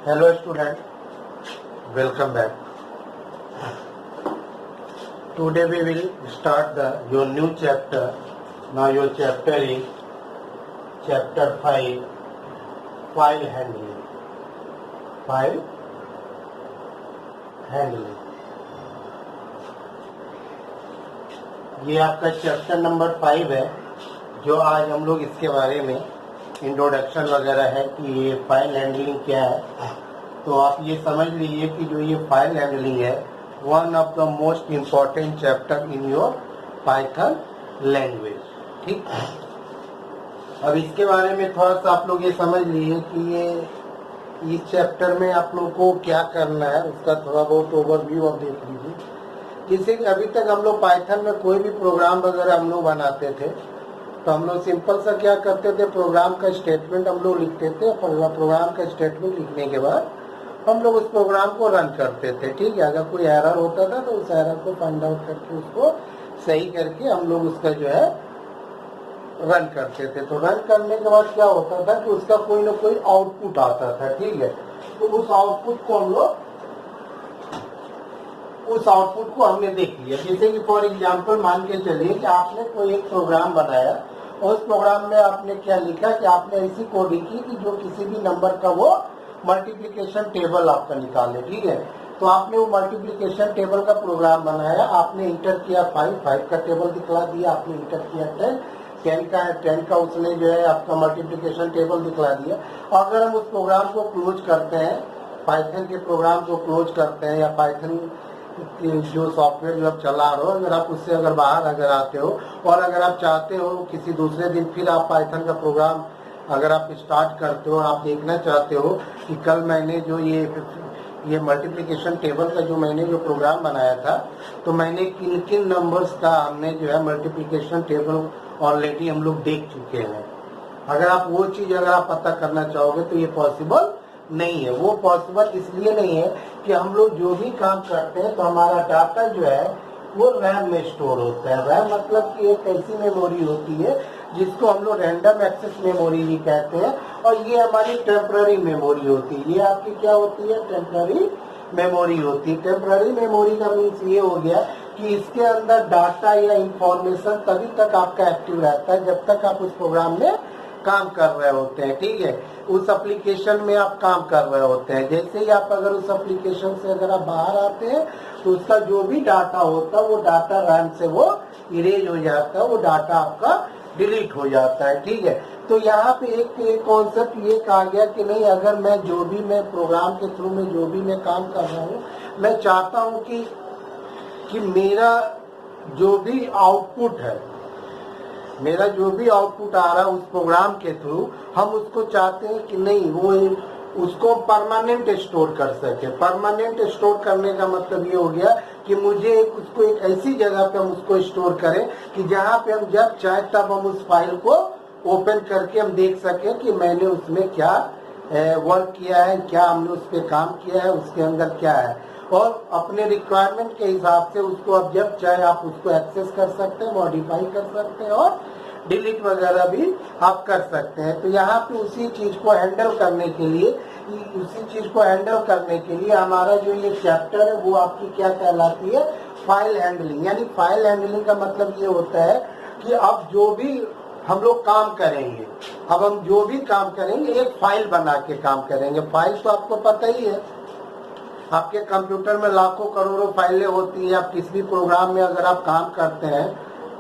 Hello student, welcome back. Today we will start your new chapter. Now your chapter is chapter 5, file handling. File handling. ये आपका chapter number 5 है, जो आज हम लोग इसके बारे में इंट्रोडक्शन वगैरह है कि ये फाइल हैंडलिंग क्या है। तो आप ये समझ लीजिए कि जो ये फाइल हैंडलिंग है, one of the most important chapter in your Python language. ठीक, अब इसके बारे में थोड़ा सा आप लोग ये समझ लीजिए कि ये इस चैप्टर में आप लोग को क्या करना है, उसका थोड़ा बहुत ओवरव्यू आप देख लीजिए। जैसे कि अभी तक हम लोग पाइथन में कोई भी प्रोग्राम वगैरह हम लोग बनाते थे, तो हम लोग सिंपल सा क्या करते थे, प्रोग्राम का स्टेटमेंट हम लोग लिखते थे। प्रोग्राम का स्टेटमेंट लिखने के बाद हम लोग उस प्रोग्राम को रन करते थे। ठीक है, अगर कोई एरर होता था तो उस एरर को फाइंड आउट करके उसको सही करके हम लोग उसका जो है रन करते थे। तो रन करने के बाद क्या होता था कि उसका कोई ना कोई आउटपुट आता था। ठीक है, तो उस आउटपुट को हमने देख लिया। जैसे कि फॉर एग्जांपल मान के चलिए कि आपने कोई एक प्रोग्राम बनाया और उस प्रोग्राम में आपने क्या लिखा कि आपने ऐसी कोडिंग की कि जो किसी भी नंबर का वो मल्टीप्लिकेशन टेबल आपका निकाले। ठीक है, तो आपने वो मल्टीप्लिकेशन टेबल का प्रोग्राम बनाया, आपने इंटर किया 5 का टेबल दिखला दिया, आपने इंटर किया 10 का उसने जो है आपका मल्टीप्लिकेशन टेबल दिखला दिया। अगर हम उस प्रोग्राम को क्लोज करते हैं, पाइथन के प्रोग्राम को क्लोज करते हैं, या पाइथन जो सॉफ्टवेयर जो आप चला रहे हो, अगर आप उससे अगर बाहर अगर आते हो और अगर आप चाहते हो किसी दूसरे दिन फिर आप पाइथन का प्रोग्राम अगर आप स्टार्ट करते हो और आप देखना चाहते हो कि कल मैंने जो ये मल्टीप्लिकेशन टेबल का जो मैंने जो प्रोग्राम बनाया था, तो मैंने किन किन नंबर्स का हमने जो है मल्टीप्लिकेशन टेबल ऑलरेडी हम लोग देख चुके हैं। अगर आप वो चीज अगर आप पता करना चाहोगे तो ये पॉसिबल नहीं है। वो पॉसिबल इसलिए नहीं है कि हम लोग जो भी काम करते हैं तो हमारा डाटा जो है वो रैम में स्टोर होता है। रैम मतलब कि एक ऐसी मेमोरी होती है जिसको हम लोग रैंडम एक्सेस मेमोरी भी कहते हैं, और ये हमारी टेम्पररी मेमोरी होती है। ये आपकी क्या होती है, टेम्पररी मेमोरी होती है। टेम्पररी मेमोरी का मीन्स ये हो गया कि इसके अंदर डाटा या इंफॉर्मेशन तभी तक आपका एक्टिव रहता है जब तक आप उस प्रोग्राम में काम कर रहे होते हैं। ठीक है, उस एप्लीकेशन में आप काम कर रहे होते हैं। जैसे ही आप अगर उस एप्लीकेशन से अगर आप बाहर आते हैं तो उसका जो भी डाटा होता है वो डाटा रैम से वो इरेज हो जाता है, वो डाटा आपका डिलीट हो जाता है। ठीक है, तो यहाँ पे एक कॉन्सेप्ट ये कहा गया कि नहीं, अगर मैं जो भी मैं प्रोग्राम के थ्रू में जो भी मैं काम कर रहा हूँ, मैं चाहता हूँ कि मेरा जो भी आउटपुट है, मेरा जो भी आउटपुट आ रहा है उस प्रोग्राम के थ्रू, हम उसको चाहते हैं कि नहीं वो उसको परमानेंट स्टोर कर सके। परमानेंट स्टोर करने का मतलब ये हो गया कि मुझे उसको एक ऐसी जगह पे हम उसको स्टोर करें कि जहाँ पे हम जब चाहे तब हम उस फाइल को ओपन करके हम देख सके कि मैंने उसमें क्या वर्क किया है, क्या हमने उस पर काम किया है, उसके अंदर क्या है, और अपने रिक्वायरमेंट के हिसाब से उसको अब जब चाहे आप उसको एक्सेस कर सकते हैं, मॉडिफाई कर सकते हैं और डिलीट वगैरह भी आप कर सकते हैं। तो यहाँ पे उसी चीज को हैंडल करने के लिए हमारा जो ये चैप्टर है वो आपकी क्या कहलाती है, फाइल हैंडलिंग। यानी फाइल हैंडलिंग का मतलब ये होता है कि अब जो भी हम लोग काम करेंगे, अब हम जो भी काम करेंगे एक फाइल बना के काम करेंगे। फाइल तो आपको पता ही है, आपके कंप्यूटर में लाखों करोड़ों फाइलें होती है। आप किसी भी प्रोग्राम में अगर आप काम करते हैं,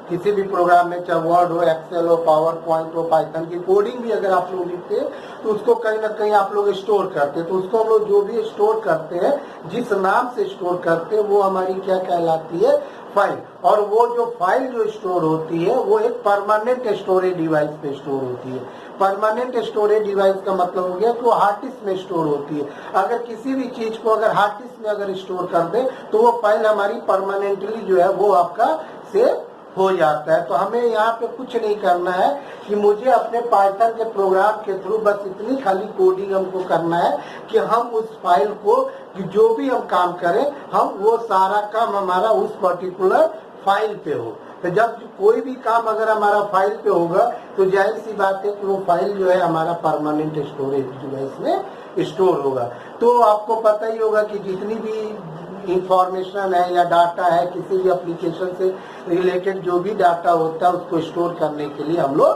किसी भी प्रोग्राम में, चाहे वर्ड हो, एक्सेल हो, पावर पॉइंट हो, पाइथन की कोडिंग भी अगर आप लोग लिखते हैं तो उसको कहीं ना कहीं आप लोग स्टोर करते हैं। तो उसको हम लोग जो भी स्टोर करते हैं, जिस नाम से स्टोर करते हैं, वो हमारी क्या कहलाती है, फाइल। और वो जो फाइल जो स्टोर होती है वो एक परमानेंट स्टोरेज डिवाइस पे स्टोर होती है। परमानेंट स्टोरेज डिवाइस का मतलब हो गया कि वो हार्ड डिस्क में स्टोर होती है। अगर किसी भी चीज को अगर हार्ड डिस्क में अगर स्टोर कर दे तो वो फाइल हमारी परमानेंटली जो है वो आपका सेव हो जाता है। तो हमें यहाँ पे कुछ नहीं करना है कि मुझे अपने पाइथन के प्रोग्राम के थ्रू बस इतनी खाली कोडिंग हमको करना है कि हम उस फाइल को, कि जो भी हम काम करें, हम वो सारा काम हमारा उस पर्टिकुलर फाइल पे हो। तो जब कोई भी काम अगर हमारा फाइल पे होगा तो जाहिर सी बात है कि वो फाइल जो है हमारा परमानेंट स्टोरेज जो है इसमें स्टोर होगा। तो आपको पता ही होगा कि जितनी भी इंफॉर्मेशन है या डाटा है किसी भी एप्लीकेशन से रिलेटेड जो भी डाटा होता है उसको स्टोर करने के लिए हम लोग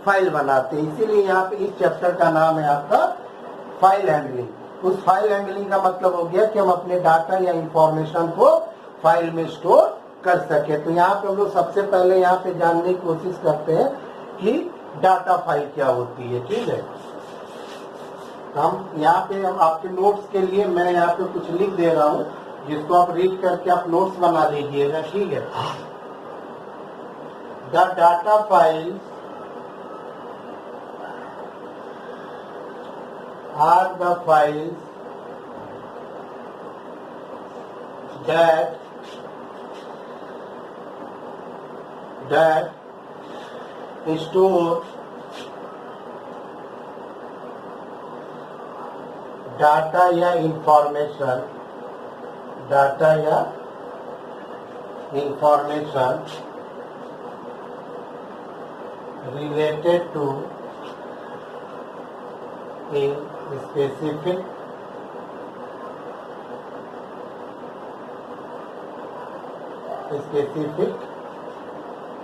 फाइल बनाते हैं। इसीलिए यहाँ पे इस चैप्टर का नाम है आपका फाइल हैंडलिंग। उस फाइल हैंडलिंग का मतलब हो गया कि हम अपने डाटा या इंफॉर्मेशन को फाइल में स्टोर कर सके। तो यहाँ पे हम लोग सबसे पहले यहाँ पे जानने की कोशिश करते हैं कि डाटा फाइल क्या होती है। ठीक है, हम यहाँ पे हम आपके नोट्स के लिए मैं यहाँ पे कुछ लिख दे रहा हूँ जिसको आप रीड करके आप नोट्स बना लीजिएगा। ठीक है, the data file are the files that store data या information related to a specific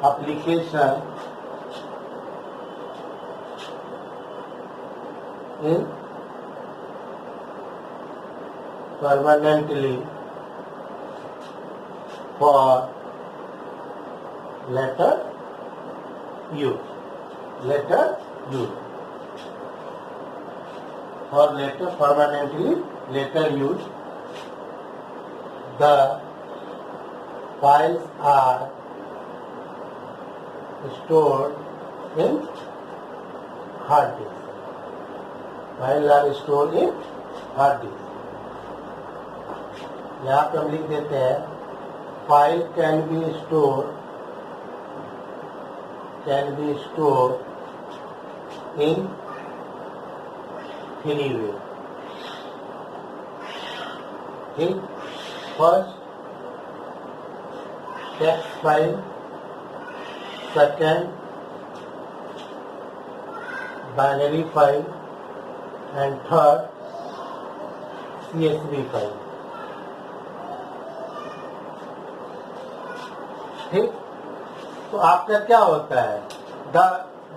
application in permanently for letter U. For letter permanently letter use, the files are stored in hard disk. Files are stored in hard disk. यहाँ पे हम लिख देते हैं file can be store in 3 ways. ठीक, first text file, second binary file and third CSV file. ठीक, तो आपका क्या होता है,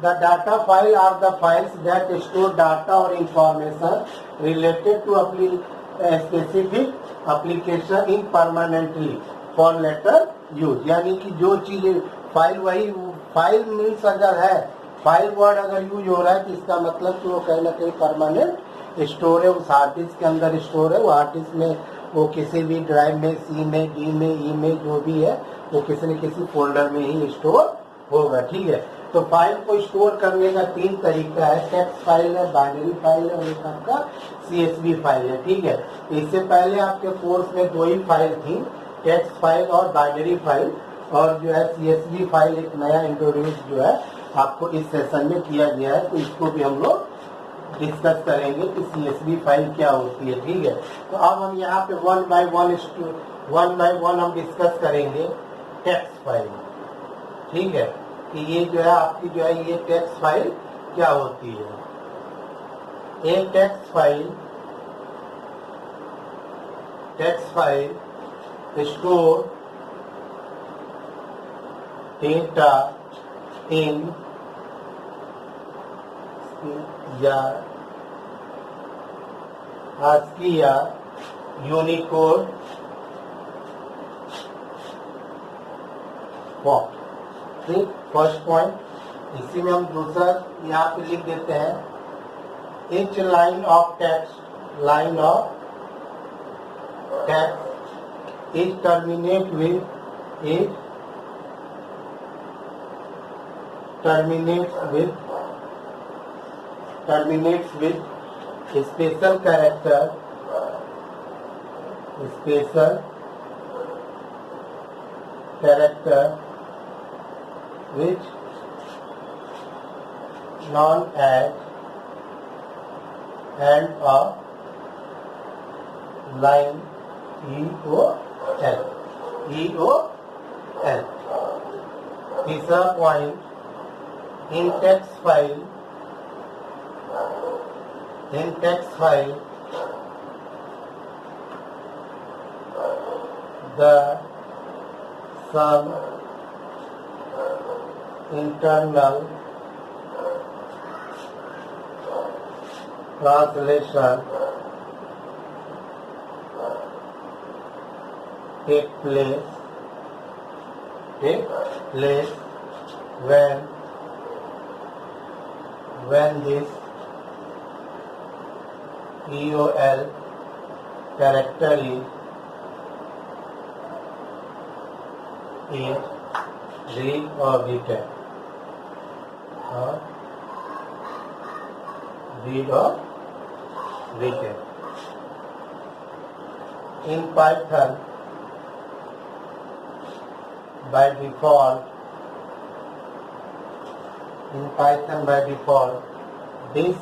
the data file are the files that store data or information related to a specific application in permanently for later use। यानी कि जो चीजें वही फाइल मीन्स अगर है फाइल वर्ड अगर यूज हो रहा है तो इसका मतलब कि वो कहीं ना कहीं परमानेंट स्टोर है, उस हार्ड डिस्क के अंदर स्टोर है। वो हार्ड डिस्क में वो किसी भी ड्राइव में, सी में, डी में, ई में जो भी है वो किसी न किसी फोल्डर में ही स्टोर होगा। ठीक है, तो फाइल को स्टोर करने का 3 तरीका है, टेक्स्ट फाइल है, बाइनरी फाइल है और एक आपका CSV फाइल है। ठीक है, इससे पहले आपके कोर्स में 2 ही फाइल थी, टेक्स्ट फाइल और बाइनरी फाइल, और जो है CSV फाइल एक नया इंट्रोड्यूस जो है आपको इस सेशन में किया गया है। तो इसको भी हम लोग डिस्कस करेंगे कि CSV फाइल क्या होती है। ठीक है, तो अब हम यहाँ पे वन बाय वन हम डिस्कस करेंगे टेक्स्ट फाइल। ठीक है, कि ये जो है आपकी जो है ये टेक्स्ट फाइल क्या होती है। एक टेक्स्ट फाइल स्टोर डेटा इन या ASCII या यूनिकोड फॉर्म। ठीक, फर्स्ट पॉइंट। इसी में हम दूसरा यहाँ पे लिख देते हैं each line of text is terminate with special character which known as end of line EOL। तीसरा point, in text file the some internal translation take place when this EOL character is read or written. In Python, by default, this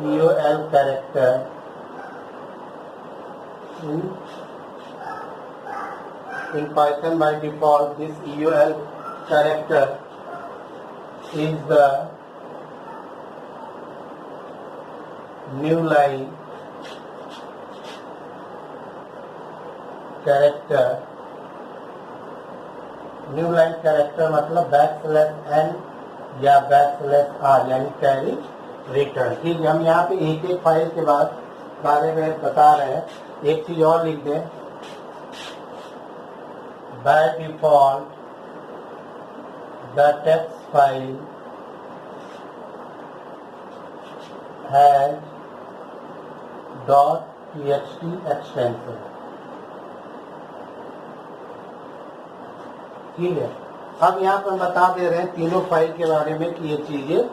EOL character in Python by default, this EOL character is the new line character. New line character मतलब \n या \r यानी carry return. ठीक है, हम यहाँ पे एक एक फाइल के बारे में बता रहे हैं। एक चीज और लिख दें, by default the text file has .txt extension. ठीक है, अब यहाँ पर बता दे रहे हैं तीनों फाइल के बारे में कि ये चीजें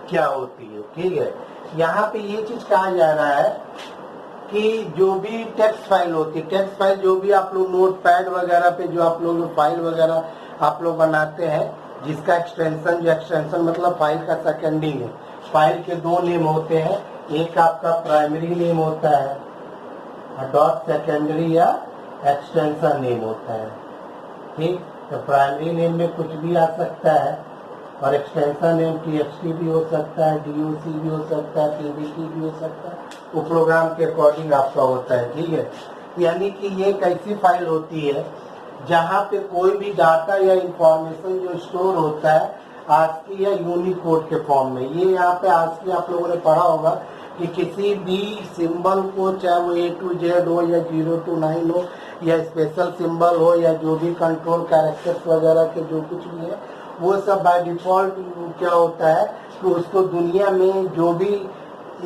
क्या होती है। ठीक है, यहाँ पे ये चीज कहा जा रहा है कि जो भी टेक्स्ट फाइल होती है, टेक्स्ट फाइल जो भी आप लोग नोटपैड वगैरह पे जो आप लोग फाइल वगैरह आप लोग बनाते हैं, जिसका एक्सटेंशन मतलब फाइल का सेकेंडिंग है। फाइल के दो नेम होते हैं, एक आपका प्राइमरी नेम होता है, .सेकेंडरी या एक्सटेंशन नेम होता है। ठीक, तो प्राइमरी नेम में कुछ भी आ सकता है और एक्सटेंशन नेम txt भी हो सकता है, doc भी हो सकता है, pbt भी हो सकता है, वो प्रोग्राम के अकॉर्डिंग आपका होता है। ठीक है, यानी कि ये एक ऐसी फाइल होती है जहाँ पे कोई भी डाटा या इंफॉर्मेशन जो स्टोर होता है ASCII या यूनिकोड के फॉर्म में। ये यहाँ पे ASCII आप लोगों ने पढ़ा होगा कि किसी भी सिंबल को, चाहे वो A to Z हो या 0 to 9 हो या स्पेशल सिंबल हो या जो भी कंट्रोल कैरेक्टर्स वगैरह के जो कुछ भी है, वो सब बाय डिफॉल्ट क्या होता है कि उसको दुनिया में जो भी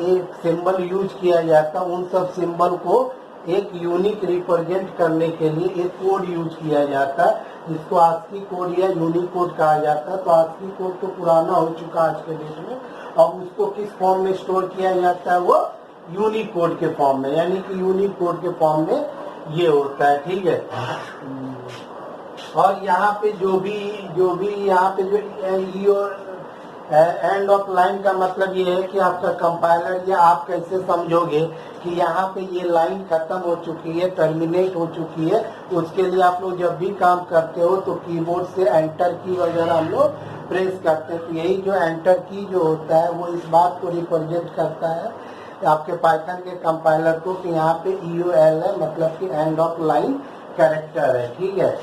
एक सिंबल यूज किया जाता है, उन सब सिंबल को एक यूनिक रिप्रेजेंट करने के लिए एक कोड यूज किया जाता है, जिसको ASCII कोड या यूनिकोड कहा जाता है। तो ASCII कोड तो पुराना हो चुका आज के डेट में, और उसको किस फॉर्म में स्टोर किया जाता है, वो यूनिकोड के फॉर्म में, यानी कि यूनिकोड के फॉर्म में ये होता है। ठीक है, और यहाँ पे जो भी यहाँ पे जो एंड ऑफ लाइन का मतलब ये है कि आपका कंपाइलर या आप कैसे समझोगे कि यहाँ पे ये लाइन खत्म हो चुकी है, टर्मिनेट हो चुकी है। उसके लिए आप लोग जब भी काम करते हो तो कीबोर्ड से एंटर की वगैरह हम लोग प्रेस करते हैं। तो यही जो एंटर की जो होता है वो इस बात को रिप्रेजेंट करता है आपके पाइथन के कंपाइलर को कि यहाँ पे EOL है, मतलब कि एंड ऑफ लाइन कैरेक्टर है। ठीक है,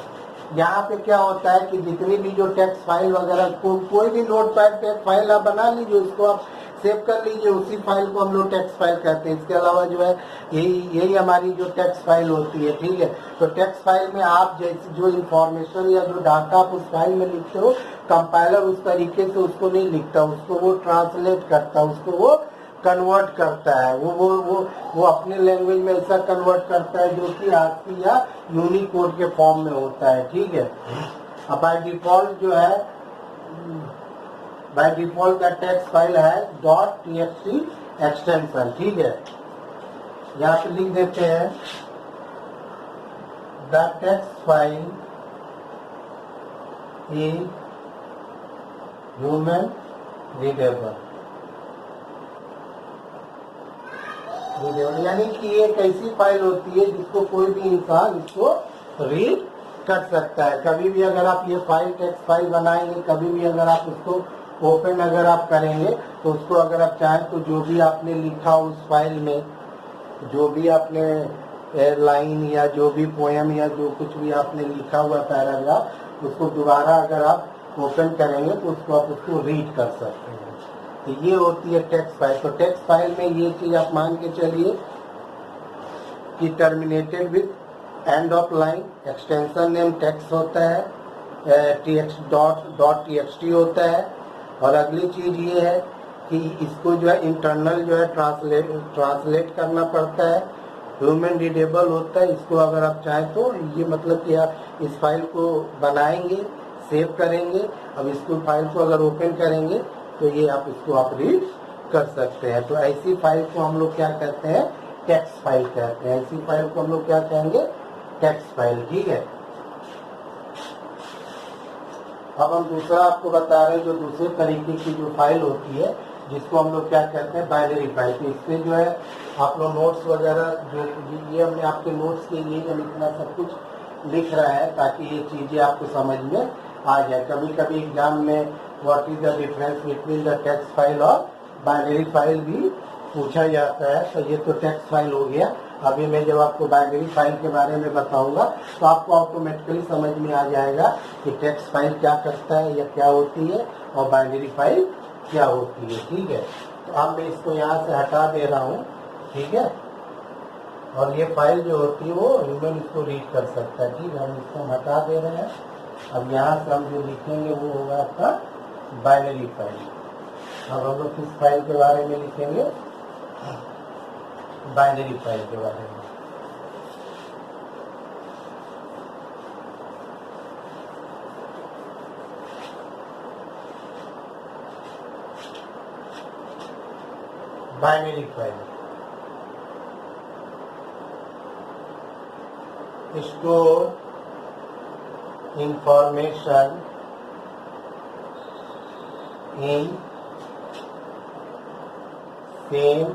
यहाँ पे क्या होता है कि जितनी भी जो टेक्स्ट फाइल वगैरह कोई भी नोटपैड पे फाइल आप बना लीजिए, उसको आप सेव कर लीजिए, उसी फाइल को हम लोग टेक्स्ट फाइल कहते हैं। इसके अलावा जो है यही हमारी जो टेक्स्ट फाइल होती है। ठीक है, तो टेक्स्ट फाइल में आप जैसे जो इंफॉर्मेशन या जो डाटा आप उस फाइल में लिखते हो, कंपाइलर उस तरीके से उसको नहीं लिखता, उसको वो ट्रांसलेट करता, उसको वो कन्वर्ट करता है, वो अपने लैंग्वेज में ऐसा कन्वर्ट करता है जो कि ASCII या यूनिकोड के फॉर्म में होता है। ठीक है, अब बाय डिफॉल्ट जो है, बाय डिफॉल्ट का टेक्स्ट फाइल है .txt एक्सटेंशन। ठीक है, यहाँ पे लिख देते हैं the text file is human readable. यानी कि एक ऐसी फाइल होती है जिसको कोई भी इंसान इसको रीड कर सकता है। कभी भी अगर आप ये फाइल टेक्स्ट फाइल बनाएंगे, कभी भी अगर आप उसको ओपन अगर आप करेंगे तो उसको अगर आप चाहें तो जो भी आपने लिखा उस फाइल में, जो भी आपने लाइन या जो भी पोएम या जो कुछ भी आपने लिखा हुआ पैराग्राफ, उसको दोबारा अगर आप ओपन करेंगे तो उसको आप उसको रीड कर सकते हैं। तो ये होती है टेक्स्ट फाइल। तो टेक्स्ट फाइल में ये चीज आप मान के चलिए कि terminated with and of line, extension name text होता है, txt होता है। और अगली चीज ये है कि इसको जो है इंटरनल जो है ट्रांसलेट करना पड़ता है, ह्यूमन रीडेबल होता है। इसको अगर आप चाहें तो ये मतलब कि आप इस फाइल को बनाएंगे, सेव करेंगे, अब इसको फाइल को अगर ओपन करेंगे तो ये आप इसको आप रीड कर सकते हैं। तो ऐसी फाइल को हम लोग क्या कहते हैं, टेक्स्ट फाइल कहते हैं। ऐसी फाइल को हम लोग क्या कहेंगे, टेक्स्ट फाइल। ठीक है, अब हम दूसरा आपको बता रहे हैं जो दूसरे तरीके की जो फाइल होती है जिसको हम लोग क्या कहते हैं, बाइनरी फाइल। तो इससे जो है आप लोग नोट्स वगैरह जो ये हमने आपके नोट्स के लिए जब इतना सब कुछ लिख रहा है ताकि ये चीजें आपको समझ में आ जाए। कभी कभी एग्जाम में what is the difference between the text file और बाइनरी फाइल भी पूछा जाता है। तो ये तो टेक्स्ट फाइल हो गया। अभी मैं जब आपको बाइनरी फाइल के बारे में बताऊंगा तो आपको ऑटोमेटिकली समझ में आ जाएगा कि टेक्स्ट फाइल क्या करता है या क्या होती है और बाइनरी फाइल क्या होती है। ठीक है, तो अब मैं इसको यहाँ से हटा दे रहा हूँ। ठीक है, और ये फाइल जो होती है वो ह्यूमन इसको रीड कर सकता है। ठीक है, हम इसको हटा दे रहे हैं। अब यहाँ से हम जो लिखेंगे वो होगा आपका बाइनरी फाइल। अब हम लोग किस फाइल के बारे में लिखेंगे, बाइनरी फाइल के बारे में। Binary file store information in same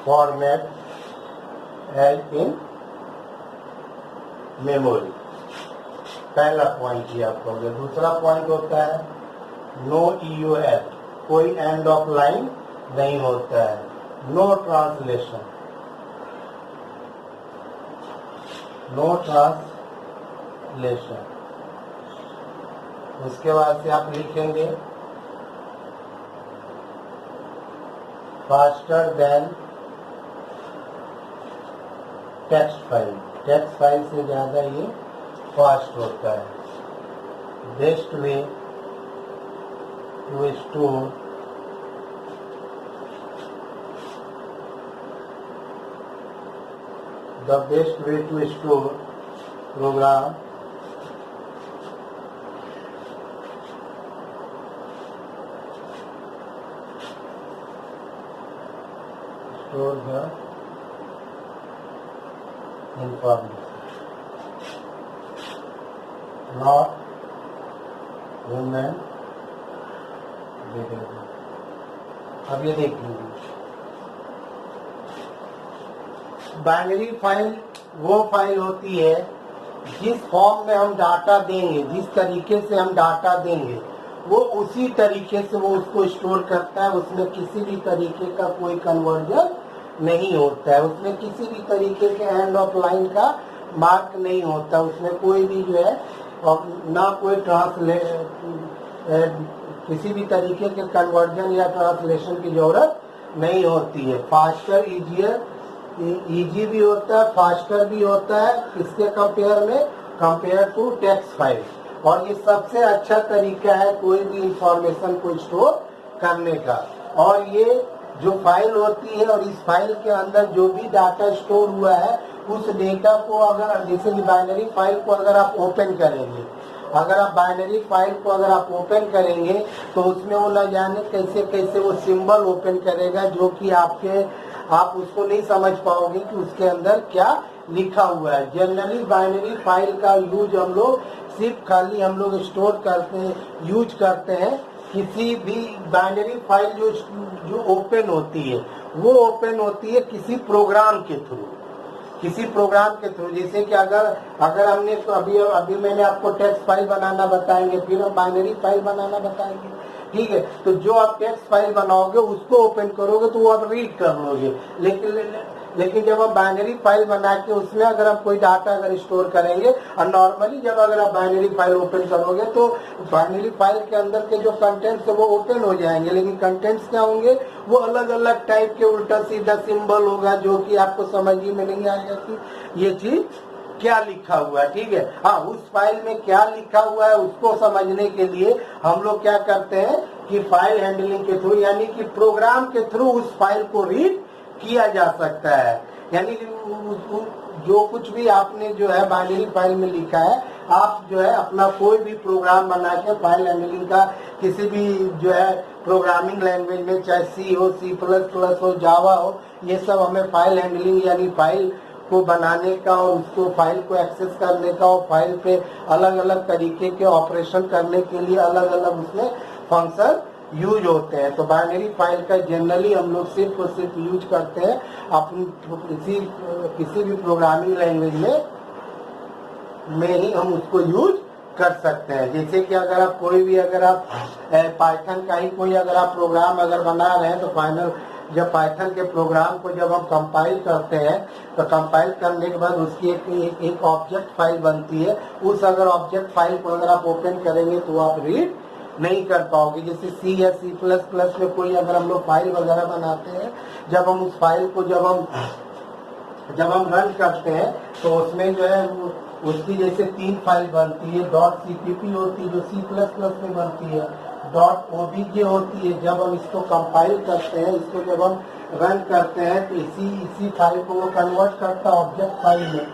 format as in memory. पहला पॉइंट ये आपको हो गया। दूसरा पॉइंट होता है नो EOL, कोई एंड ऑफ लाइन नहीं होता है। No translation, no translation. उसके बाद से आप लिखेंगे faster than text file. Text file से ज्यादा ये फास्ट होता है। Best way to store the best way to store program store the information, not human behavior। अब ये देख लीजिए, बाइनरी फाइल वो फाइल होती है जिस फॉर्म में हम डाटा देंगे, जिस तरीके से हम डाटा देंगे वो उसी तरीके से वो उसको स्टोर करता है। उसमें किसी भी तरीके का कोई कन्वर्जन नहीं होता है, उसमें किसी भी तरीके के एंड ऑफ लाइन का मार्क नहीं होता, उसमें कोई भी जो है और ना कोई किसी भी तरीके के कन्वर्जन या ट्रांसलेशन की जरूरत नहीं होती है। फास्टर इजी भी होता है, फास्टर भी होता है। इसके कंपेयर में, कंपेयर टू टेक्स्ट फाइल। और ये सबसे अच्छा तरीका है कोई भी इंफॉर्मेशन को स्टोर करने का। और ये जो फाइल होती है और इस फाइल के अंदर जो भी डाटा स्टोर हुआ है उस डेटा को अगर, जैसे कि बाइनरी फाइल को अगर आप ओपन करेंगे, अगर आप बाइनरी फाइल को अगर आप ओपन करेंगे तो उसमें वो न जाने कैसे कैसे वो सिंबल ओपन करेगा जो कि आप उसको नहीं समझ पाओगे कि उसके अंदर क्या लिखा हुआ है। जनरली बाइनरी फाइल का यूज हम लोग सिर्फ खाली हम लोग स्टोर करते हैं, यूज करते हैं किसी भी बाइनरी फाइल जो ओपन होती है वो ओपन होती है किसी प्रोग्राम के थ्रू। किसी प्रोग्राम के थ्रू, जैसे कि अगर हमने तो अभी मैंने आपको टेक्स्ट फाइल बनाना बताएंगे, फिर हम बाइनरी फाइल बनाना बताएंगे, ठीक है। तो जो आप टेक्स्ट फाइल बनाओगे उसको ओपन करोगे तो वो आप रीड कर लोगे, लेकिन जब हम बाइनरी फाइल बना के उसमें अगर हम कोई डाटा अगर स्टोर करेंगे, और नॉर्मली जब अगर आप बाइनरी फाइल ओपन करोगे तो बाइनरी फाइल के अंदर के जो कंटेंट्स है वो ओपन हो जाएंगे, लेकिन कंटेंट्स क्या होंगे, वो अलग अलग टाइप के उल्टा सीधा सिंबल होगा, जो कि आपको समझ ही में नहीं आएगा कि ये चीज क्या लिखा हुआ है, ठीक है। हाँ, उस फाइल में क्या लिखा हुआ है उसको समझने के लिए हम लोग क्या करते हैं कि फाइल हैंडलिंग के थ्रू, यानी कि प्रोग्राम के थ्रू उस फाइल को रीड किया जा सकता है। यानी जो कुछ भी आपने जो है बाइनरी फाइल में लिखा है, आप जो है अपना कोई भी प्रोग्राम बना के फाइल हैंडलिंग का किसी भी जो है प्रोग्रामिंग लैंग्वेज में, चाहे सी हो, C++ हो, जावा हो, ये सब हमें फाइल हैंडलिंग यानी फाइल को बनाने का और उसको फाइल को एक्सेस करने का और फाइल पे अलग अलग तरीके के ऑपरेशन करने के लिए अलग अलग उसमें फंक्शन यूज होते हैं। तो बाइनरी फाइल का जनरली हम लोग सिर्फ और सिर्फ यूज करते हैं अपनी किसी भी प्रोग्रामिंग लैंग्वेज में ही हम उसको यूज कर सकते हैं। जैसे कि अगर आप पाइथन का ही कोई अगर आप प्रोग्राम अगर बना रहे हैं, तो जब पाइथन के प्रोग्राम को जब हम कंपाइल करते हैं, तो कंपाइल करने के बाद उसकी एक ऑब्जेक्ट फाइल बनती है। उस अगर ऑब्जेक्ट फाइल को अगर आप ओपन करेंगे तो आप रीड नहीं कर पाओगे। जैसे C या C++ में कोई अगर हम लोग फाइल वगैरह बनाते हैं, जब हम उस फाइल को जब हम रन करते हैं तो उसमें जो है उसकी जैसे 3 फाइल बनती है, .cpp होती है जो C++ में बनती है, .obj होती है। जब हम इसको कंपाइल करते हैं, इसको जब हम रन करते हैं तो इसी फाइल को वो कन्वर्ट करता है ऑब्जेक्ट फाइल में।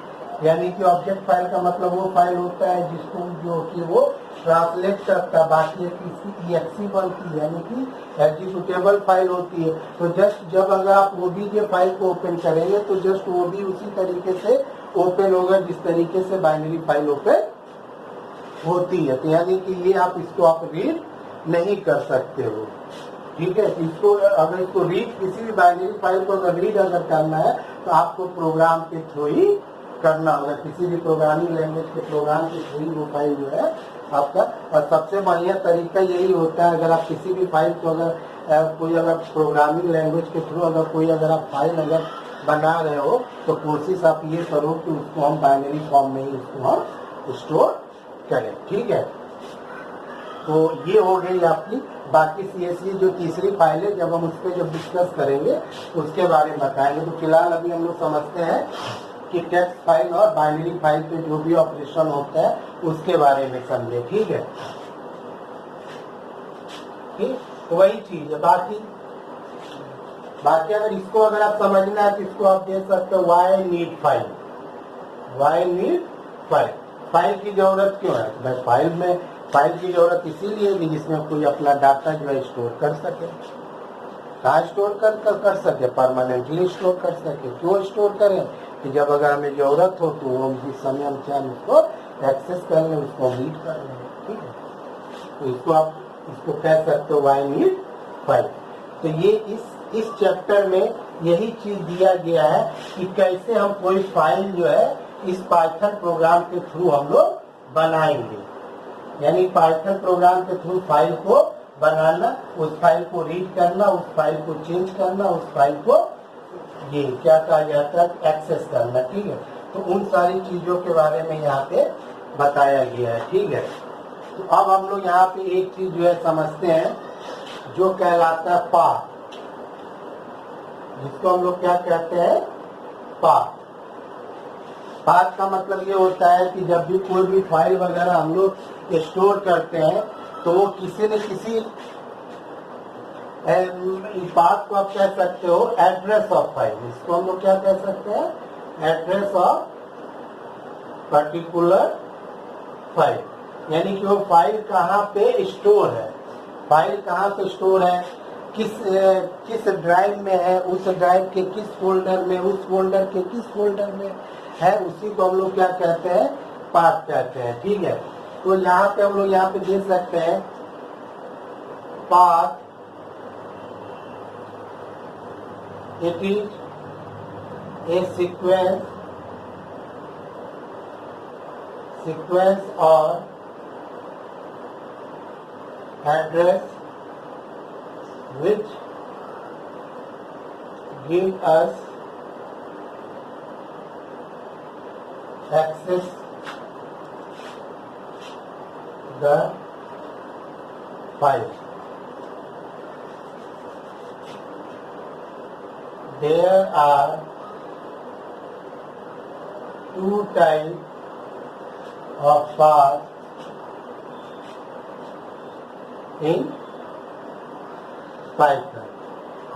यानी कि ऑब्जेक्ट फाइल का मतलब वो फाइल होता है जिसको जो कि वो ट्रांसलेट करता है। बाकी इसकी exe बनती है, यानी कि एग्जीक्यूटेबल फाइल होती है। तो जस्ट जब अगर आप obj फाइल को ओपन करेंगे तो जस्ट वो भी उसी तरीके से ओपन होगा जिस तरीके से बाइनरी फाइल ओपन होती है। तो यानी कि ये इसको आप रीड नहीं कर सकते हो, ठीक है। इसको रीड, किसी भी बाइनरी फाइल को अगर रीड अगर करना है तो आपको प्रोग्राम के थ्रू ही करना होगा, किसी भी प्रोग्रामिंग लैंग्वेज के प्रोग्राम के थ्रू वो फाइल जो है आपका। और सबसे बढ़िया तरीका यही होता है, अगर आप किसी भी फाइल को अगर प्रोग्रामिंग लैंग्वेज के थ्रू अगर आप फाइल अगर बना रहे हो तो कोशिश आप ये करो कि उसको हम बाइनरी फॉर्म में ही उसको हम स्टोर करें, ठीक है। तो ये हो गई आपकी। बाकी CSV जो तीसरी फाइल है, जब हम उस पर जब डिस्कस करेंगे उसके बारे में बताएंगे। तो फिलहाल अभी हम लोग समझते हैं कि टेक्स्ट फाइल और बाइनरी फाइल पे जो भी ऑपरेशन होता है उसके बारे में समझे, ठीक है। ठीक, तो वही चीज है। बाकी अगर इसको अगर आप समझना है तो इसको आप दे सकते हो वाई नीड फाइल। फाइल की जरूरत क्यों है? बस फाइल की जरूरत इसीलिए कि जिसमें कोई अपना डाटा जो है स्टोर कर सके। कहाँ स्टोर कर सके? परमानेंटली स्टोर कर सके। क्यों स्टोर करें? कि जब अगर हमें जरूरत हो तो हम जिस समय हम चाहें उसको एक्सेस कर लें, उसको रीड कर लें, ठीक है। तो इसको कह सकते हो वाई नीड फाइल। तो ये इस चैप्टर में यही चीज दिया गया है कि कैसे हम कोई फाइल जो है इस पाइथन प्रोग्राम के थ्रू हम लोग बनाएंगे। यानी पाइथन प्रोग्राम के थ्रू फाइल को बनाना, उस फाइल को रीड करना, उस फाइल को चेंज करना, उस फाइल को ये क्या कहा जाता है एक्सेस करना, ठीक है। तो उन सारी चीजों के बारे में यहाँ पे बताया गया है, ठीक है। तो अब हम लोग यहाँ पे एक चीज जो है समझते हैं जो कहलाता है पाथ, जिसको हम लोग क्या कहते हैं? पाथ। पाथ का मतलब ये होता है कि जब भी कोई भी फाइल वगैरह हम लोग स्टोर करते हैं तो वो किसी न किसी पाथ को आप कह सकते हो एड्रेस ऑफ फाइल। इसको हम लोग क्या कह सकते हैं? Address of particular file. यानी कि वो फाइल कहाँ पे स्टोर है, फाइल कहाँ पे स्टोर है, किस ड्राइव में है, उस ड्राइव के किस फोल्डर में, उस फोल्डर के किस फोल्डर में है, उसी को हम लोग क्या कहते हैं? पाथ कहते हैं, ठीक है। तो यहाँ पे हम लोग यहाँ पे देख सकते हैं path it is a sequence sequence or address which give us access the file. There are two types of path in Python.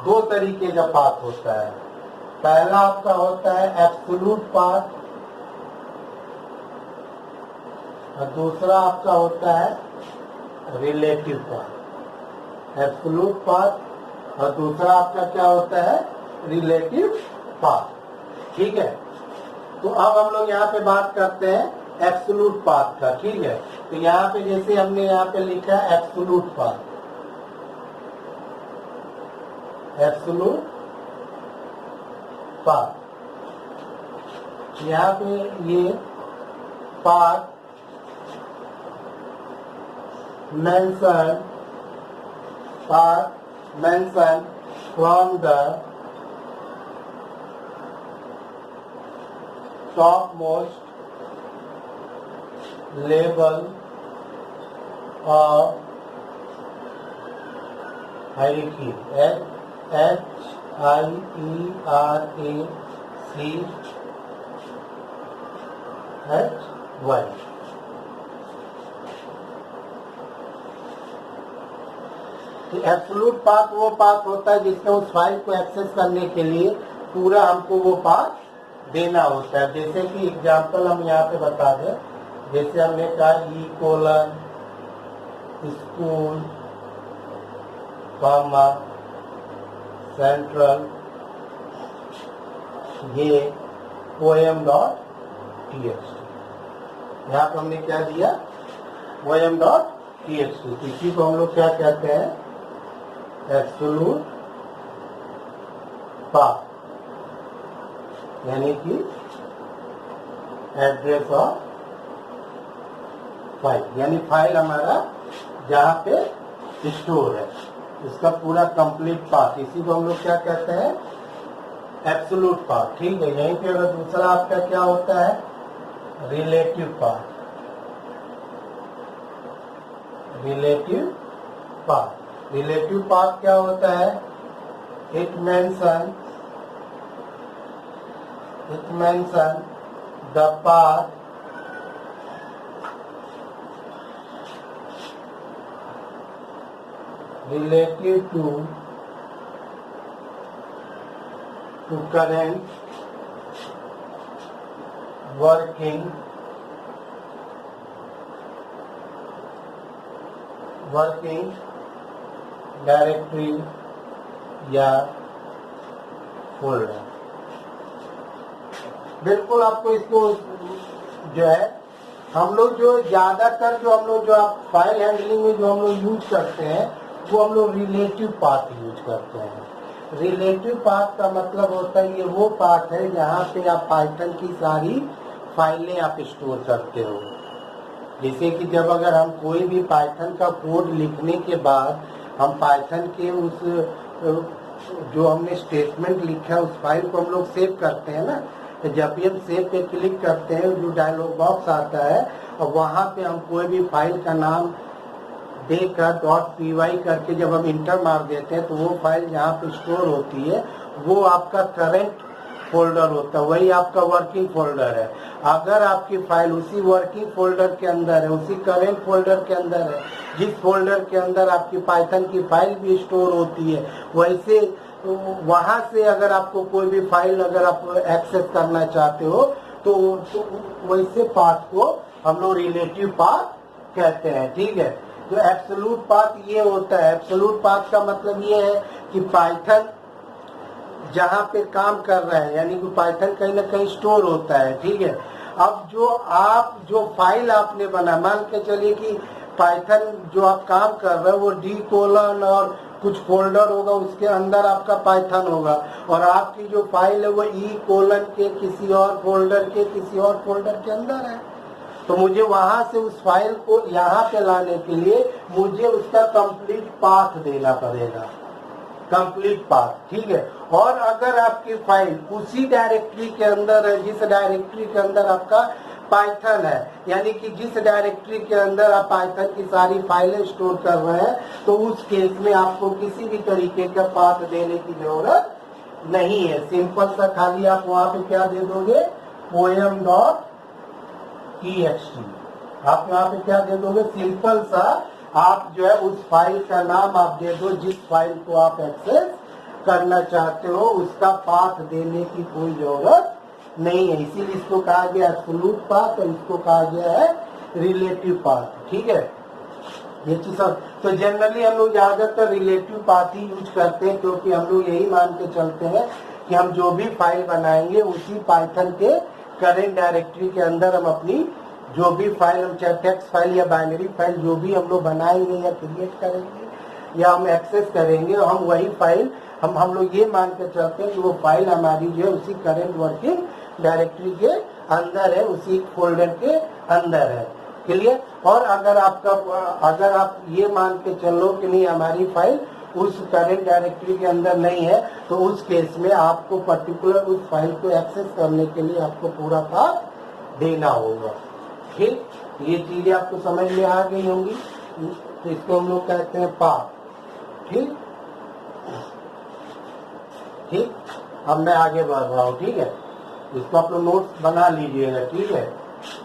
दो तरीके का पाथ होता है। पहला आपका होता है एब्सोल्यूट पाथ और दूसरा आपका होता है रिलेटिव पाथ। एब्सोल्यूट पाथ और दूसरा आपका क्या होता है रिलेटिव पाथ। ठीक है, तो अब हम लोग यहाँ पे बात करते हैं एब्सोल्यूट पाथ का। ठीक है, तो यहाँ पे जैसे हमने यहाँ पे लिखा है एब्सोल्यूट पाथ, एब्सोल्यूट पाथ। यहाँ पे ये path mention from the topmost level of hierarchy, HIERACHY। तो एब्सोल्यूट पाथ वो पाथ होता है जिसमें उस फाइल को एक्सेस करने के लिए पूरा हमको वो पाथ देना होता है। जैसे कि एग्जांपल हम यहाँ पे बता दें, जैसे हमने कहा E: स्कूल कॉमा सेंट्रल ये poem.txt। यहाँ पे हमने क्या दिया poem.txt। इसी को हम लोग क्या कहते हैं एब्सोल्यूट पाथ, यानी कि एड्रेस ऑफ फाइल, यानी फाइल हमारा जहाँ पे स्टोर है इसका पूरा कंप्लीट पाथ, इसी को हम लोग क्या कहते हैं एब्सोल्यूट पाथ। ठीक है, यहीं पे अगर दूसरा आपका क्या होता है रिलेटिव पाथ। रिलेटिव पाथ क्या होता है it mention the path relative to current working directory या फोल्डर। बिल्कुल आपको इसको जो है हम लोग जो ज्यादातर जो हम लोग जो आप फाइल हैंडलिंग में जो हम लोग यूज करते हैं वो हम लोग रिलेटिव पाथ यूज करते हैं। रिलेटिव पाथ का मतलब होता है ये वो पाथ है जहाँ पे आप पाइथन की सारी फाइलें आप स्टोर करते हो। जैसे कि जब अगर हम कोई भी पाइथन का कोड लिखने के बाद हम पाइथन के उस जो हमने स्टेटमेंट लिखा है उस फाइल को हम लोग सेव करते हैं ना, तो जब भी हम सेव पे क्लिक करते हैं जो डायलॉग बॉक्स आता है और वहाँ पे हम कोई भी फाइल का नाम देकर .py करके जब हम इंटर मार देते हैं तो वो फाइल जहाँ पे स्टोर होती है वो आपका करंट फोल्डर होता है, वही आपका वर्किंग फोल्डर है। अगर आपकी फाइल उसी वर्किंग फोल्डर के अंदर है, उसी करेंट फोल्डर के अंदर है, जिस फोल्डर के अंदर आपकी पाइथन की फाइल भी स्टोर होती है, वैसे वहां से अगर आपको कोई भी फाइल अगर आप एक्सेस करना चाहते हो तो वैसे पाथ को हम लोग रिलेटिव पाथ कहते हैं। ठीक है, तो एब्सोल्यूट पाथ ये होता है। एब्सोल्यूट पाथ का मतलब ये है कि पाइथन जहाँ पे काम कर रहे हैं, यानी कि पाइथन कहीं ना कहीं स्टोर होता है। ठीक है, अब जो फाइल आपने बना, मान के चलिए कि पाइथन जो आप काम कर रहे हैं वो D: और कुछ फोल्डर होगा, उसके अंदर आपका पाइथन होगा, और आपकी जो फाइल है वो E: के किसी और फोल्डर के अंदर है। तो मुझे वहां से उस फाइल को यहाँ पे लाने के लिए मुझे उसका कंप्लीट पाथ देना पड़ेगा, कंप्लीट पाथ, ठीक है। और अगर आपकी फाइल उसी डायरेक्टरी के अंदर है जिस डायरेक्टरी के अंदर आपका पाइथन है, यानी कि जिस डायरेक्टरी के अंदर आप पाइथन की सारी फाइलें स्टोर कर रहे हैं, तो उस केस में आपको किसी भी तरीके का पाथ देने की जरूरत नहीं है। सिंपल सा खाली आप वहां पे क्या दे दोगे, poem.txt, आप यहाँ पे क्या दे दोगे, सिंपल सा आप जो है उस फाइल का नाम आप दे दो जिस फाइल को आप एक्सेस करना चाहते हो, उसका पाथ देने की कोई जरूरत नहीं है। इसीलिए इसको कहा गया एब्सोल्यूट पाथ और इसको कहा गया है रिलेटिव पाथ, ठीक है। ये चीज तो जनरली हम लोग ज्यादातर रिलेटिव पाथ ही यूज करते हैं, क्योंकि हम लोग यही मान के चलते हैं कि हम जो भी फाइल बनाएंगे उसी पाइथन के करेंट डायरेक्टरी के अंदर हम अपनी जो भी फाइल, हम चाहे टेक्स्ट फाइल या बाइनरी फाइल जो भी हम लोग बनाएंगे या क्रिएट करेंगे या हम एक्सेस करेंगे, हम वही फाइल हम लोग ये मान के चलते हैं कि वो फाइल हमारी जो है उसी करेंट वर्किंग डायरेक्टरी के अंदर है, उसी फोल्डर के अंदर है, क्लियर। और अगर आप ये मान के चलो कि नहीं हमारी फाइल उस करेंट डायरेक्टरी के अंदर नहीं है, तो उस केस में आपको पर्टिकुलर उस फाइल को एक्सेस करने के लिए आपको पूरा पाथ देना होगा, ठीक। ये चीजें आपको समझ में आ गई होंगी, तो इसको हम लोग कहते हैं पाथ, ठीक ठीक। अब मैं आगे बढ़ रहा हूँ, ठीक है। इसको आप लोग नोट्स बना लीजिएगा, ठीक है।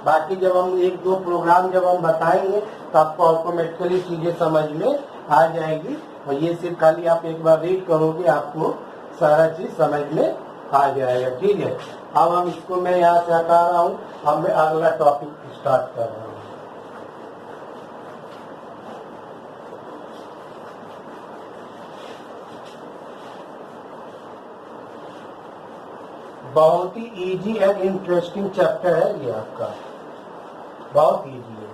बाकी जब हम एक दो प्रोग्राम जब हम बताएंगे तो आपको ऑटोमेटिकली चीजें समझ में आ जाएगी, और ये सिर्फ खाली आप एक बार रीड करोगे आपको सारा चीज समझ में आ जाएगा, ठीक है। अब हम इसको मैं यहाँ से हटा रहा हूँ, अब मैं अगला टॉपिक स्टार्ट कर रहा हूँ। बहुत ही इजी एंड इंटरेस्टिंग चैप्टर है ये आपका, बहुत इजी है,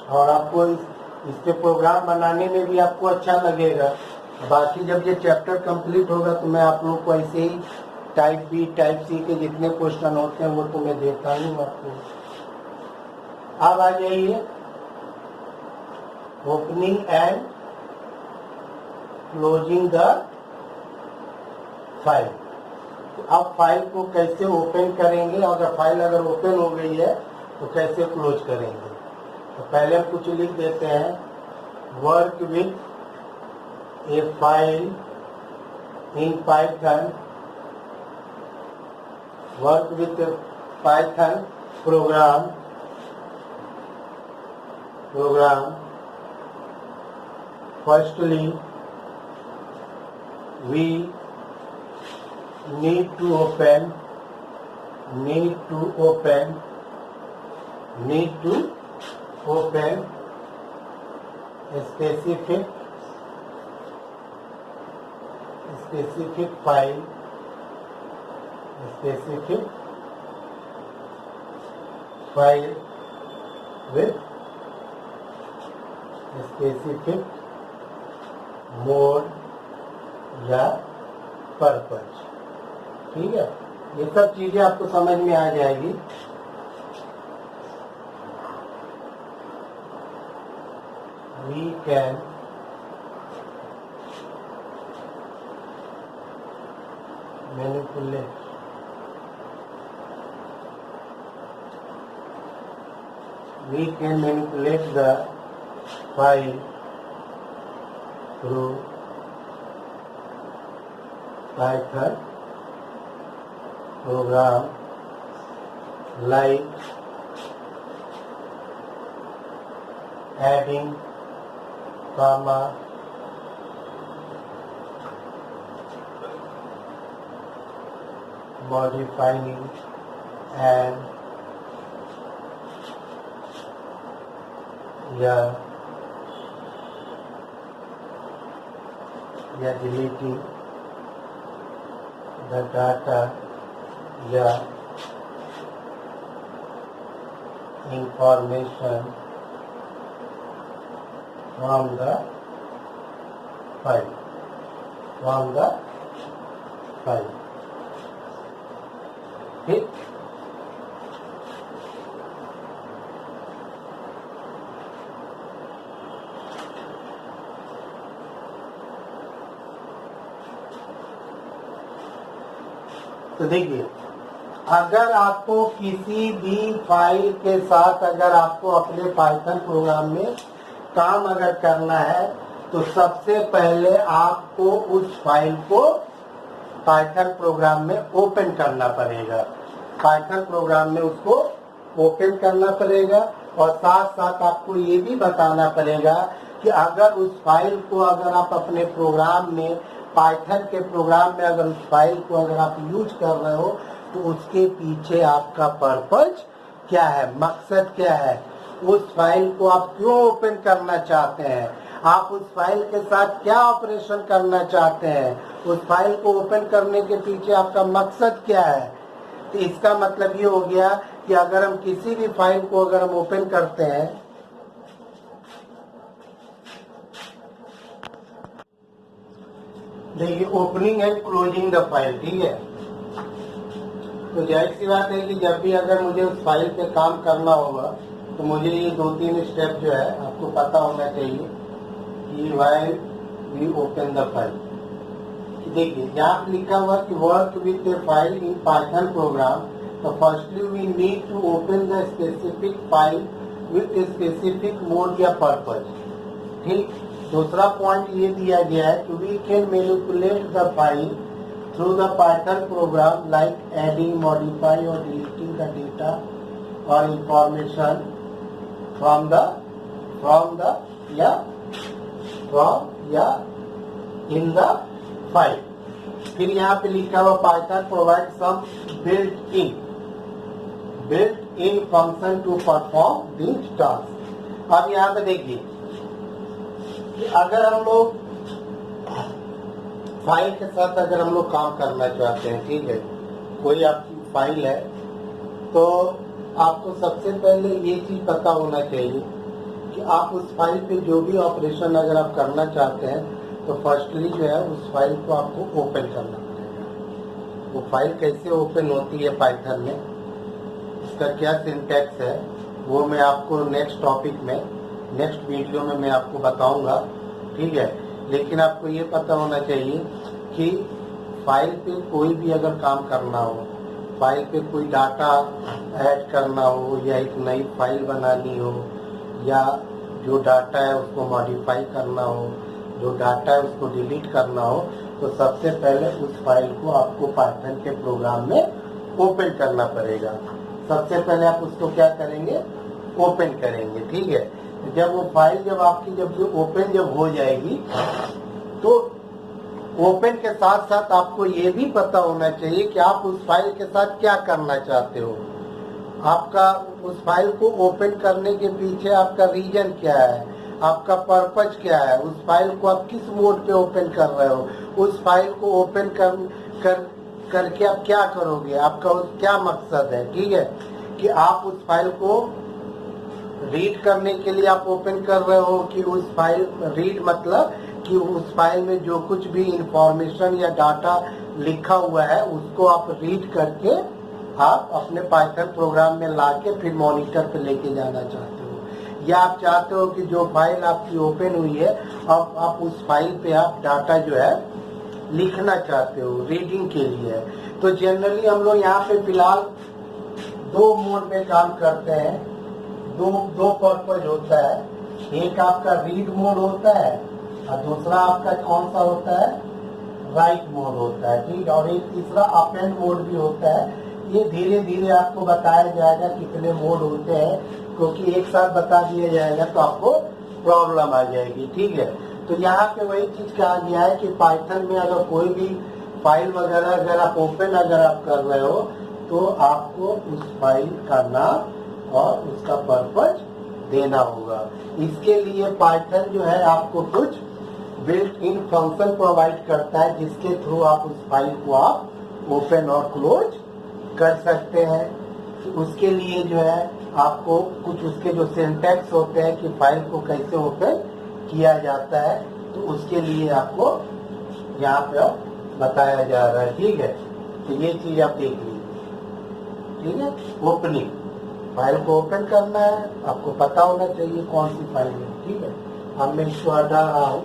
और आपको इस पे प्रोग्राम बनाने में भी आपको अच्छा लगेगा। बाकी जब ये चैप्टर कंप्लीट होगा तो मैं आप लोगों को ऐसे ही टाइप बी टाइप सी के जितने क्वेश्चन होते हैं वो तो मैं देता हूँ आपको। अब आ जाइए opening and closing the file. तो अब फाइल को कैसे ओपन करेंगे, अगर फाइल अगर ओपन हो गई है तो कैसे क्लोज करेंगे। तो पहले हम कुछ लिख देते हैं, work with a file in Python, work with Python program firstly we need to open a specific file, with specific mode या पर्पज, ठीक है। ये सब चीजें आपको समझ में आ जाएगी। We can manipulate the file through Python program like adding comma, modifying and या deleting the data या information from the file, ठीक। तो देखिए, अगर आपको किसी भी फाइल के साथ अगर आपको अपने पाइथन प्रोग्राम में काम अगर करना है तो सबसे पहले आपको उस फाइल को पाइथन प्रोग्राम में ओपन करना पड़ेगा। पाइथन प्रोग्राम में उसको ओपन करना पड़ेगा और साथ साथ आपको ये भी बताना पड़ेगा कि अगर उस फाइल को अगर आप अपने प्रोग्राम में पाइथन के प्रोग्राम में अगर उस फाइल को अगर आप यूज कर रहे हो तो उसके पीछे आपका पर्पज क्या है, मकसद क्या है, उस फाइल को आप क्यों ओपन करना चाहते हैं, आप उस फाइल के साथ क्या ऑपरेशन करना चाहते हैं, उस फाइल को ओपन करने के पीछे आपका मकसद क्या है। तो इसका मतलब ये हो गया कि अगर हम किसी भी फाइल को अगर हम ओपन करते हैं, देखिए opening and closing the file, ठीक है। तो जाहिर सी बात है कि जब भी अगर मुझे उस फाइल पे काम करना होगा तो मुझे ये 2-3 स्टेप जो है आपको पता होना चाहिए कि while we open the file. देखिए यहाँ लिखा हुआ कि work with a file in Python program, तो firstly we need to open the specific file with a specific mode या पर्पज, ठीक। दूसरा पॉइंट ये दिया गया है कि we can manipulate the file through the Python program like adding, modify or deleting the data or information from in the file। फिर यहाँ पे लिखा हुआ Python provide some built-in function to perform these tasks। अब यहाँ पे देखिए कि अगर हम लोग फाइल के साथ अगर हम लोग काम करना चाहते हैं, ठीक है, कोई आपकी फाइल है तो आपको सबसे पहले ये चीज पता होना चाहिए कि आप उस फाइल पे जो भी ऑपरेशन अगर आप करना चाहते हैं तो फर्स्टली जो है उस फाइल को आपको ओपन करना पड़ेगा। वो फाइल कैसे ओपन होती है पाइथन में, इसका क्या सिंटैक्स है, वो मैं आपको नेक्स्ट टॉपिक में, नेक्स्ट वीडियो में मैं आपको बताऊंगा, ठीक है। लेकिन आपको ये पता होना चाहिए कि फाइल पे कोई भी अगर काम करना हो, फाइल पे कोई डाटा ऐड करना हो या एक नई फाइल बनानी हो या जो डाटा है उसको मॉडिफाई करना हो, जो डाटा है उसको डिलीट करना हो, तो सबसे पहले उस फाइल को आपको पाइथन के प्रोग्राम में ओपन करना पड़ेगा। सबसे पहले आप उसको क्या करेंगे, ओपन करेंगे, ठीक है। जब वो फाइल जब आपकी जब ओपन जब हो जाएगी तो ओपन के साथ साथ आपको ये भी पता होना चाहिए कि आप उस फाइल के साथ क्या करना चाहते हो। आपका उस फाइल को ओपन करने के पीछे आपका रीजन क्या है, आपका पर्पज क्या है, उस फाइल को आप किस मोड पे ओपन कर रहे हो, उस फाइल को ओपन करके आप क्या करोगे, आपका क्या मकसद है, ठीक है। कि आप उस फाइल को रीड करने के लिए आप ओपन कर रहे हो कि उस फाइल, रीड मतलब कि उस फाइल में जो कुछ भी इंफॉर्मेशन या डाटा लिखा हुआ है उसको आप रीड करके आप अपने पाइथन प्रोग्राम में लाके फिर मॉनिटर पे लेके जाना चाहते हो, या आप चाहते हो कि जो फाइल आपकी ओपन हुई है अब आप उस फाइल पे आप डाटा जो है लिखना चाहते हो, रीडिंग के लिए। तो जनरली हम लोग यहाँ पे फिलहाल 2 मोड में काम करते हैं, दो पर्पज होता है। एक आपका रीड मोड होता है और दूसरा आपका कौन सा होता है, राइट मोड होता है, ठीक। और एक तीसरा अपेंड मोड भी होता है। ये धीरे धीरे आपको बताया जाएगा कितने मोड होते हैं, क्योंकि एक साथ बता दिया जाएगा तो आपको प्रॉब्लम आ जाएगी, ठीक है। तो यहाँ पे वही चीज कहा गया है कि पाइथन में अगर कोई भी फाइल वगैरह अगर आप ओपन अगर आप कर रहे हो तो आपको उस फाइल का नाम और उसका पर्पज देना होगा। इसके लिए पाइथन जो है आपको कुछ बिल्ट इन फंक्शन प्रोवाइड करता है जिसके थ्रू आप उस फाइल को आप ओपन और क्लोज कर सकते हैं। उसके लिए जो है आपको कुछ उसके जो सिंटैक्स होते हैं कि फाइल को कैसे ओपन किया जाता है, तो उसके लिए आपको यहाँ पे बताया जा रहा है, ठीक है। तो ये चीज आप देख लीजिए, ठीक है। ओपनिंग, फाइल को ओपन करना है, आपको पता होना चाहिए कौन सी फाइल है, ठीक है। अब मैं इसको हटा रहा हूँ।